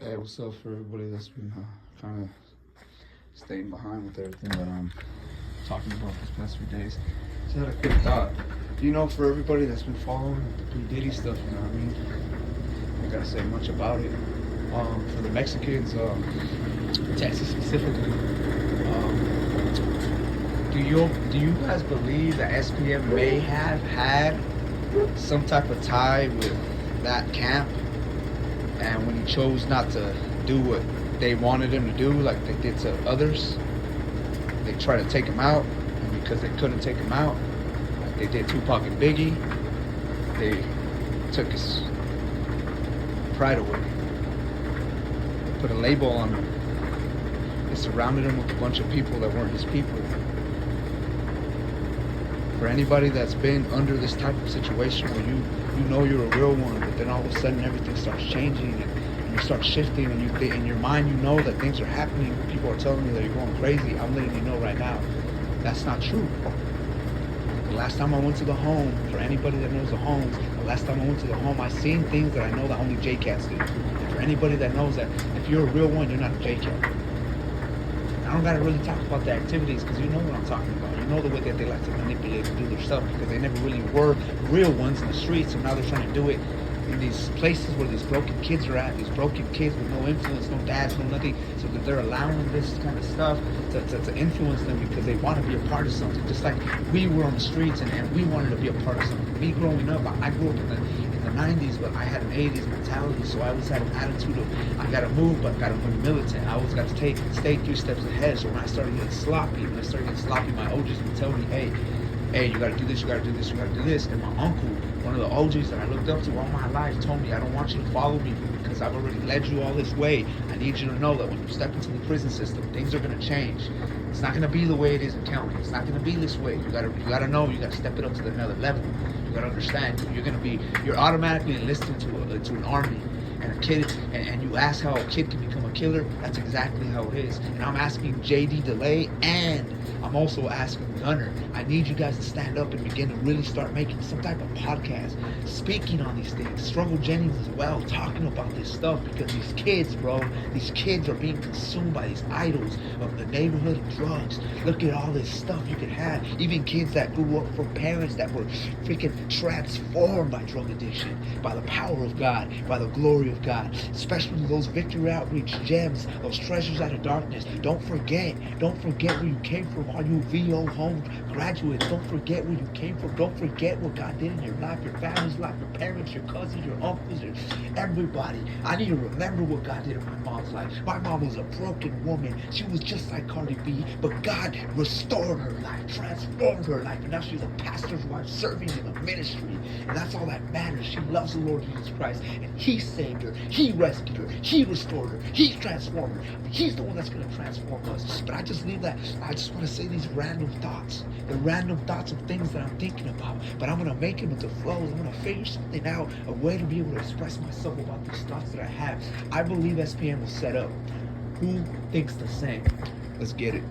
Hey, what's up for everybody that's been kind of staying behind with everything that I'm talking about these past few days? Just had a quick thought. For everybody that's been following the P. Diddy stuff, you know what I mean? I gotta say much about it. For the Mexicans, Texas specifically, do you guys believe that SPM may have had some type of tie with that camp? And when he chose not to do what they wanted him to do, like they did to others, they tried to take him out. And because they couldn't take him out, like they did Tupac and Biggie, they took his pride away. They put a label on him. They surrounded him with a bunch of people that weren't his people. For anybody that's been under this type of situation where you know you're a real one, but then all of a sudden everything starts changing and you start shifting, and in your mind you know that things are happening. People are telling you that you're going crazy. I'm letting you know right now, that's not true. The last time I went to the home, for anybody that knows the homes, the last time I went to the home, I seen things that I know that only J-Cats do. And for anybody that knows that if you're a real one, you're not a J-Cat. I don't gotta really talk about the activities because you know what I'm talking about. You know the way that they like to manipulate and do their stuff because they never really were real ones in the streets, and now they're trying to do it in these places where these broken kids are at, these broken kids with no influence, no dads, no nothing, so that they're allowing this kind of stuff to influence them because they want to be a part of something. Just like we were on the streets and we wanted to be a part of something. Me growing up, I grew up in the 90s, but I had an 80s mentality, so I always had an attitude of I gotta move, but I gotta move militant. I always got to stay 3 steps ahead. So when I started getting sloppy, my OGs would tell me, hey, you gotta do this, you gotta do this, you gotta do this. And my uncle, one of the OGs that I looked up to all my life, told me, I don't want you to follow me because I've already led you all this way. I need you to know that when you step into the prison system, things are gonna change. It's not gonna be the way it is in county. It's not gonna be this way. You gotta know, you gotta step it up to another level. You gotta understand, you're automatically enlisted to an army. And a kid, and you ask how a kid can become a killer, that's exactly how it is. And I'm asking JD Delay, and I'm also asking Gunner, I need you guys to stand up and begin to really start making some type of podcast, speaking on these things. Struggle Jennings as well, talking about this stuff, because these kids, bro, these kids are being consumed by these idols of the neighborhood and drugs. Look at all this stuff you could have. Even kids that grew up from parents that were freaking transformed by drug addiction, by the power of God, by the glory of God, especially those Victory Outreach gems, those treasures out of darkness. Don't forget where you came from. All you VO home graduates, don't forget where you came from. Don't forget what God did in your life, your family's life, your parents, your cousins, your uncles, everybody. I need to remember what God did in my mom's life. My mom was a broken woman. She was just like Cardi B, but God restored her life, transformed her life, and now she's a pastor's wife serving in the ministry. And that's all that matters. She loves the Lord Jesus Christ, and He saved her, He rescued her, He restored her, He transformed her. He's the one that's going to transform us. But I just want to say these random thoughts, the random thoughts of things that I'm thinking about, but I'm going to make them into flows. I'm going to figure something out, a way to be able to express myself about these thoughts that I have. I believe SPM was set up. Who thinks the same? Let's get it.